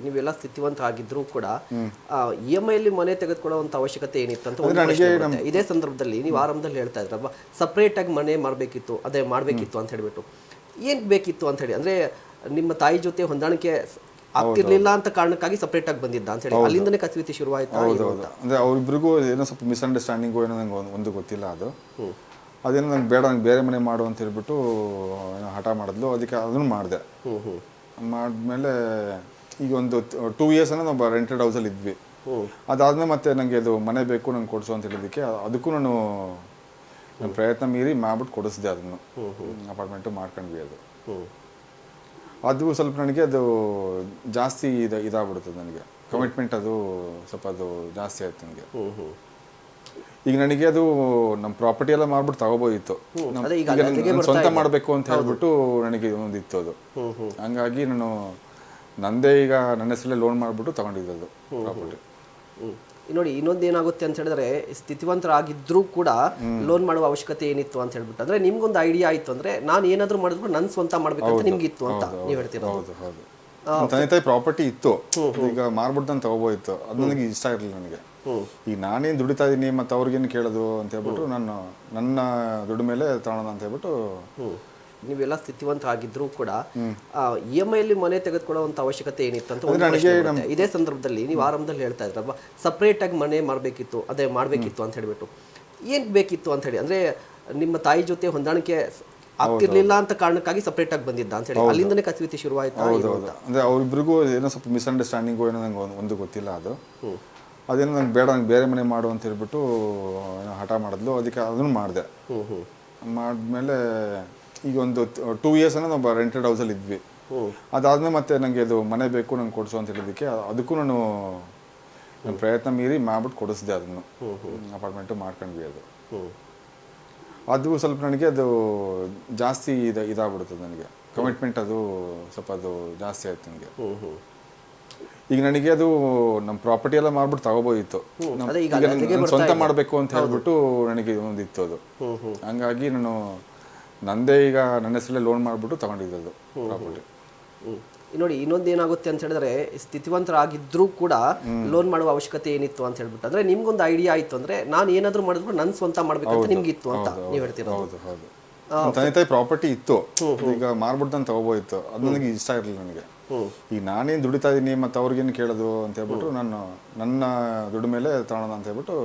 ನೀವೆಲ್ಲ ಸ್ಥಿತಿವಂತರಾಗಿದ್ರೂ ಕೂಡ EMI ಅಲ್ಲಿ ಮನೆ ತೆಗೆದುಕೊಳ್ಳುವಂತ ಅವಶ್ಯಕತೆ ಏನಿತ್ತು ಅಂತ ಒಂದು ಪ್ರಶ್ನೆ ಬರುತ್ತೆ. ಇದೇ ಸಂದರ್ಭದಲ್ಲಿ ನೀವು ಆರಂಭದಲ್ಲಿ ಹೇಳ್ತಾ ಇದ್ರಲ್ವಾ, ಸಪರೇಟ್ ಆಗಿ ಮನೆ ಮಾಡಬೇಕಿತ್ತು ಅಂತ ಹೇಳ್ಬಿಟ್ಟು, ಏನ್ ಬೇಕಿತ್ತು ಅಂತ ಹೇಳಿ, ಅಂದ್ರೆ ನಿಮ್ಮ ತಾಯಿ ಜೊತೆ ಹೊಂದಾಣಿಕೆ ಆಗ್ತಿರ್ಲಿಲ್ಲ ಅಂತ ಕಾರಣಕ್ಕಾಗಿ ಸಪರೇಟ್ ಆಗಿ ಬಂದಿದ್ದ ಅಂತ ಹೇಳಿ ಅಲ್ಲಿಂದನೇ ಕಸವಿತಿ ಶುರುವಾಯ್ತಾ? ಅಂದ್ರೆ ಅವ್ರಿಬ್ರಿಗೂ ಏನೋ ಸ್ವಲ್ಪ ಮಿಸ್ಅಂಡರ್ಸ್ಟ್ಯಾಂಡಿಂಗು ಏನೋ ನಂಗೆ ಒಂದು ಗೊತ್ತಿಲ್ಲ. ಅದೇನೋ ನಂಗೆ ಬೇಡ, ನಂಗೆ ಬೇರೆ ಮನೆ ಮಾಡು ಅಂತ ಹೇಳ್ಬಿಟ್ಟು ಏನೋ ಹಠ ಮಾಡಿದ್ಲು. ಅದಕ್ಕೆ ಅದನ್ನು ಮಾಡಿದೆ. ಮಾಡಿದ್ಮೇಲೆ ಈಗ ಒಂದು 2 years ನಾವು ರೆಂಟೆಡ್ ಹೌಸಲ್ಲಿ ಇದ್ವಿ. ಅದಾದ್ಮೇಲೆ ಮತ್ತೆ ನನಗೆ ಅದು ಮನೆ ಬೇಕು ನಂಗೆ ಕೊಡಿಸು ಅಂತ ಹೇಳಿದ್ದಕ್ಕೆ ಅದಕ್ಕೂ ನಾನು ಪ್ರಯತ್ನ ಮೀರಿ ಮಾಡ್ಬಿಟ್ಟು ಕೊಡಿಸಿದೆ. ಅದನ್ನು ಅಪಾರ್ಟ್ಮೆಂಟು ಮಾಡ್ಕೊಂಡ್ವಿ. ಅದು ಸ್ವಲ್ಪ ನನಗೆ ಅದು ಜಾಸ್ತಿ ಇದಾಗ್ಬಿಡುತ್ತೆ. ನನಗೆ ಕಮಿಟ್ಮೆಂಟ್ ಅದು ಸ್ವಲ್ಪ ಅದು ಜಾಸ್ತಿ ಆಯ್ತು ನನಗೆ. ಈಗ ನನಗೆ ಅದು ನಮ್ಮ ಪ್ರಾಪರ್ಟಿ ಎಲ್ಲ ಮಾಡ್ಬಿಟ್ಟು ತಗೋಬೋದಿತ್ತು, ಸ್ವಂತ ಮಾಡಬೇಕು ಅಂತ ಹೇಳ್ಬಿಟ್ಟು ನನಗೆ ಒಂದಿತ್ತು ಅದು. ಹಂಗಾಗಿ ನಾನು ನಂದೇ ಈಗ ನನ್ನ ಹೆಸರಲ್ಲೇ ಲೋನ್ ಮಾಡಿಬಿಟ್ಟು ತಗೊಂಡಿದ್ದು ಪ್ರಾಪರ್ಟಿ. ನೋಡಿ, ಇನ್ನೊಂದು ಏನಾಗುತ್ತೆ ಅಂತ ಹೇಳಿದ್ರೆ, ಸ್ಥಿತಿವಂತರಾಗಿದ್ರೂ ಕೂಡ ಲೋನ್ ಮಾಡುವ ಅವಶ್ಯಕತೆ ಏನಿತ್ತು ಅಂತ ಹೇಳ್ಬಿಟ್ಟು, ಅಂದ್ರೆ ನಿಮ್ಗೊಂದು ಐಡಿಯಾ ಆಯ್ತು ಅಂದ್ರೆ ನಾನು ಏನಾದ್ರು ಮಾಡಿದ್ರು ನನ್ನ ಸ್ವಂತ ಮಾಡ್ಬೇಕಂತ ನಿಮ್ಗಿತ್ತು ಅಂತ ನೀವು ಹೇಳ್ತೀರಾ? ತಂದೆ ತಾಯಿ ಪ್ರಾಪರ್ಟಿ ಇತ್ತು, ಈಗ ಮಾರ್ಬಿಟ್ಟು ನಾನು ತಗೋಬೋದಿತ್ತು. ಅದು ನನಗೆ ಇಷ್ಟ ಇರಲಿಲ್ಲ. ನನಗೆ ಈಗ ನಾನೇನು ದುಡಿತಾ ಇದ್ದೀನಿ ಮತ್ತು ಅವ್ರಿಗೇನು ಕೇಳೋದು ಅಂತ ಹೇಳ್ಬಿಟ್ಟು ನಾನು ನನ್ನ ದುಡ್ಡು ಮೇಲೆ ತಗೊಳ್ಳೋಣ ಅಂತ ಹೇಳ್ಬಿಟ್ಟು. ನೀವೆಲ್ಲ ಸ್ಥಿತಿವಂತರಾಗಿದ್ರೂ ಕೂಡ EMI ಅಲ್ಲಿ ಮನೆ ತೆಗೆದುಕೊಳ್ಳುವಂತ ಅವಶ್ಯಕತೆ ಏನಿತ್ತು ಅಂತ ಒಂದು ಪ್ರಶ್ನೆ ಬರುತ್ತೆ. ಇದೇ ಸಂದರ್ಭದಲ್ಲಿ ನೀವು ಆರಂಭದಲ್ಲಿ ಹೇಳ್ತಾ ಇದ್ರಲ್ವಾ, ಸಪರೇಟ್ ಆಗಿ ಮನೆ ಮಾಡಬೇಕಿತ್ತು ಅಂತ ಹೇಳ್ಬಿಟ್ಟು, ಏನ್ ಬೇಕಿತ್ತು ಅಂತ ಹೇಳಿ, ಅಂದ್ರೆ ನಿಮ್ಮ ತಾಯಿ ಜೊತೆ ಹೊಂದಾಣಿಕೆ ಆಗ್ತಿರ್ಲಿಲ್ಲ ಅಂತ ಕಾರಣಕ್ಕಾಗಿ ಸಪರೇಟ್ ಆಗಿ ಬಂದಿದ್ದ ಅಂತ ಹೇಳಿ ಅಲ್ಲಿಂದನೇ ಕಸವಿತಿ ಶುರುವಾಯ್ತಾ? ಅಂದ್ರೆ ಅವ್ರಿಬ್ರಿಗೂ ಏನೋ ಸ್ವಲ್ಪ ಮಿಸ್ಅಂಡರ್ಸ್ಟ್ಯಾಂಡಿಂಗು ಏನೋ ನಂಗೆ ಒಂದು ಗೊತ್ತಿಲ್ಲ. ಅದೇನೋ ನಂಗೆ ಬೇಡ, ನಂಗೆ ಬೇರೆ ಮನೆ ಮಾಡು ಅಂತ ಹೇಳ್ಬಿಟ್ಟು ಹಠ ಮಾಡಿದ್ಲು. ಅದಕ್ಕೆ ಅದನ್ನು ಮಾಡಿದೆ. ಮಾಡಿದ್ಮೇಲೆ ಈಗ ಒಂದು 2 years ನಾವು ರೆಂಟೆಡ್ ಹೌಸಲ್ಲಿ ಇದ್ವಿ. ಅದಾದ್ಮೇಲೆ ಮತ್ತೆ ನನಗೆ ಅದು ಮನೆ ಬೇಕು ನಂಗೆ ಕೊಡಿಸು ಅಂತ ಹೇಳಿದ್ದಕ್ಕೆ ಅದಕ್ಕೂ ನಾನು ಪ್ರಯತ್ನ ಮೀರಿ ಮಾಡ್ಬಿಟ್ಟು ಕೊಡಿಸಿದೆ. ಅದನ್ನು ಅಪಾರ್ಟ್ಮೆಂಟು ಮಾಡ್ಕೊಂಡ್ವಿ. ಅದು ಸ್ವಲ್ಪ ನನಗೆ ಅದು ಜಾಸ್ತಿ ಇದಾಗ್ಬಿಡುತ್ತದೆ. ನನಗೆ ಕಮಿಟ್ಮೆಂಟ್ ಅದು ಸ್ವಲ್ಪ ಅದು ಜಾಸ್ತಿ ಆಯ್ತು ನನಗೆ. ಈಗ ನನಗೆ ಅದು ನಮ್ಮ ಪ್ರಾಪರ್ಟಿ ಎಲ್ಲ ಮಾಡ್ಬಿಟ್ಟು ತಗೋಬೋದಿತ್ತು, ಸ್ವಂತ ಮಾಡಬೇಕು ಅಂತ ಹೇಳ್ಬಿಟ್ಟು ನನಗೆ ಒಂದಿತ್ತು ಅದು. ಹಂಗಾಗಿ ನಾನು ನಂದೇ ಈಗ ನನ್ನ ಹೆಸರಲ್ಲೇ ಲೋನ್ ಮಾಡಿಬಿಟ್ಟು ತಗೊಂಡಿದ್ದು ಪ್ರಾಪರ್ಟಿ. ನೋಡಿ, ಇನ್ನೊಂದು ಏನಾಗುತ್ತೆ ಅಂತ ಹೇಳಿದ್ರೆ, ಸ್ಥಿತಿವಂತರಾಗಿದ್ರೂ ಕೂಡ ಲೋನ್ ಮಾಡುವ ಅವಶ್ಯಕತೆ ಏನಿತ್ತು ಅಂತ ಹೇಳ್ಬಿಟ್ಟು, ಅಂದ್ರೆ ನಿಮ್ಗೊಂದು ಐಡಿಯಾ ಆಯ್ತು ಅಂದ್ರೆ ನಾನು ಏನಾದ್ರು ಮಾಡಿದ್ರು ನನ್ನ ಸ್ವಂತ ಮಾಡ್ಬೇಕಂತ ನಿಮ್ಗಿತ್ತು ಅಂತ ನೀವು ಹೇಳ್ತೀರಾ? ತಂದೆ ತಾಯಿ ಪ್ರಾಪರ್ಟಿ ಇತ್ತು, ಈಗ ಮಾರ್ಬಿಟ್ಟು ನಾನು ತಗೋಬೋದಿತ್ತು. ಅದು ನನಗೆ ಇಷ್ಟ ಇರಲಿಲ್ಲ. ನನಗೆ ಈಗ ನಾನೇನು ದುಡಿತಾ ಇದ್ದೀನಿ ಮತ್ತು ಅವ್ರಿಗೇನು ಕೇಳೋದು ಅಂತ ಹೇಳ್ಬಿಟ್ಟು ನಾನು ನನ್ನ ದುಡ್ಡು ಮೇಲೆ ತಗೊಳ್ಳೋಣ ಅಂತ ಹೇಳ್ಬಿಟ್ಟು